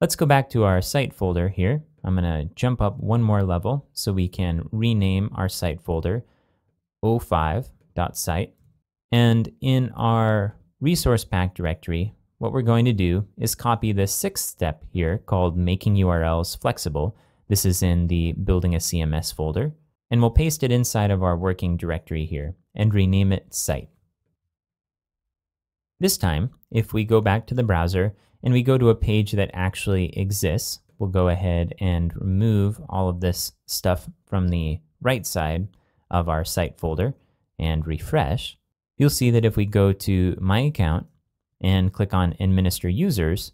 Let's go back to our site folder here. I'm going to jump up one more level so we can rename our site folder 05.site. And in our resource pack directory, what we're going to do is copy the sixth step here called making URLs flexible. This is in the building a CMS folder. And we'll paste it inside of our working directory here and rename it site. This time, if we go back to the browser and we go to a page that actually exists, we'll go ahead and remove all of this stuff from the right side of our site folder and refresh. You'll see that if we go to My Account and click on Administer Users,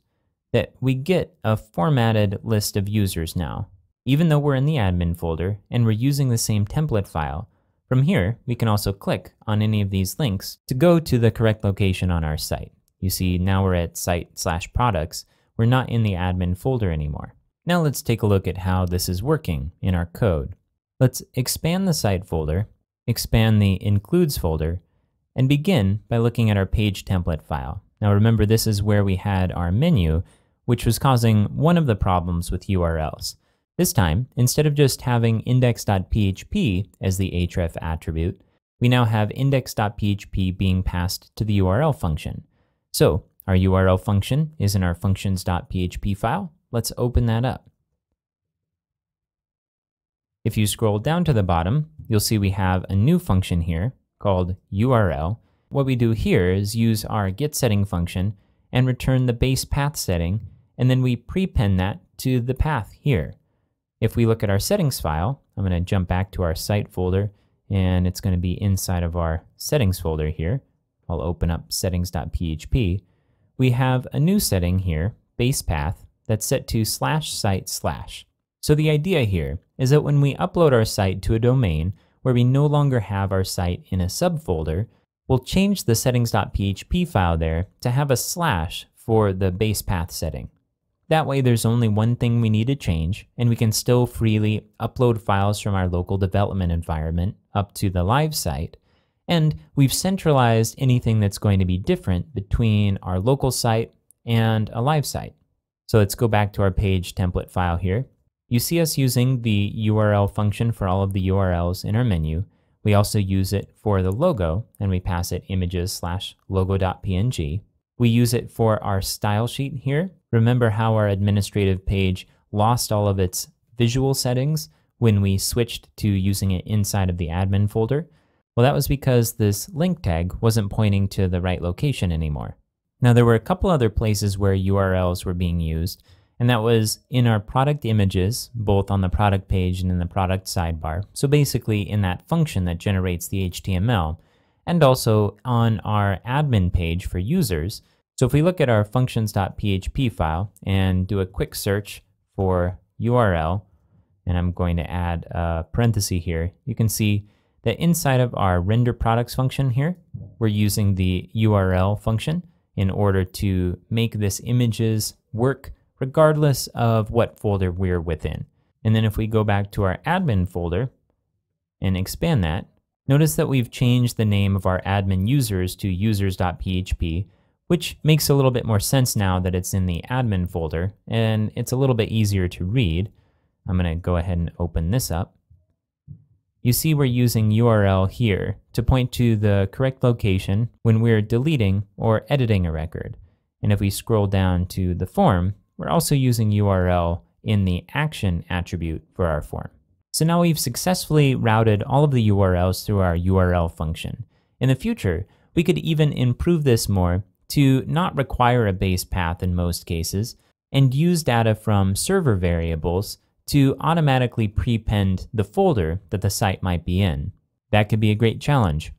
that we get a formatted list of users now. Even though we're in the admin folder and we're using the same template file, from here we can also click on any of these links to go to the correct location on our site. You see now we're at site/products. We're not in the admin folder anymore. Now let's take a look at how this is working in our code. Let's expand the site folder, expand the includes folder, and begin by looking at our page template file. Now remember, this is where we had our menu, which was causing one of the problems with URLs. This time, instead of just having index.php as the href attribute, we now have index.php being passed to the URL function. So our URL function is in our functions.php file. Let's open that up. If you scroll down to the bottom, you'll see we have a new function here called URL. What we do here is use our getSetting function and return the base path setting, and then we prepend that to the path here. If we look at our settings file, I'm going to jump back to our site folder, and it's going to be inside of our settings folder here. I'll open up settings.php. We have a new setting here, base path, that's set to /site/. So the idea here is that when we upload our site to a domain where we no longer have our site in a subfolder, we'll change the settings.php file there to have a slash for the base path setting. That way there's only one thing we need to change, and we can still freely upload files from our local development environment up to the live site. And we've centralized anything that's going to be different between our local site and a live site. So let's go back to our page template file here. You see us using the URL function for all of the URLs in our menu. We also use it for the logo, and we pass it images/logo.png. We use it for our style sheet here. Remember how our administrative page lost all of its visual settings when we switched to using it inside of the admin folder? Well, that was because this link tag wasn't pointing to the right location anymore. Now, there were a couple other places where URLs were being used, and that was in our product images, both on the product page and in the product sidebar. So basically in that function that generates the HTML, and also on our admin page for users. So if we look at our functions.php file and do a quick search for URL, and I'm going to add a parenthesis here, you can see that inside of our render products function here, we're using the URL function in order to make this images work regardless of what folder we're within. And then if we go back to our admin folder and expand that, notice that we've changed the name of our admin users to users.php, which makes a little bit more sense now that it's in the admin folder, and it's a little bit easier to read. I'm going to go ahead and open this up. You see we're using URL here to point to the correct location when we're deleting or editing a record. And if we scroll down to the form, we're also using URL in the action attribute for our form. So now we've successfully routed all of the URLs through our URL function. In the future, we could even improve this more to not require a base path in most cases, and use data from server variables to automatically prepend the folder that the site might be in. That could be a great challenge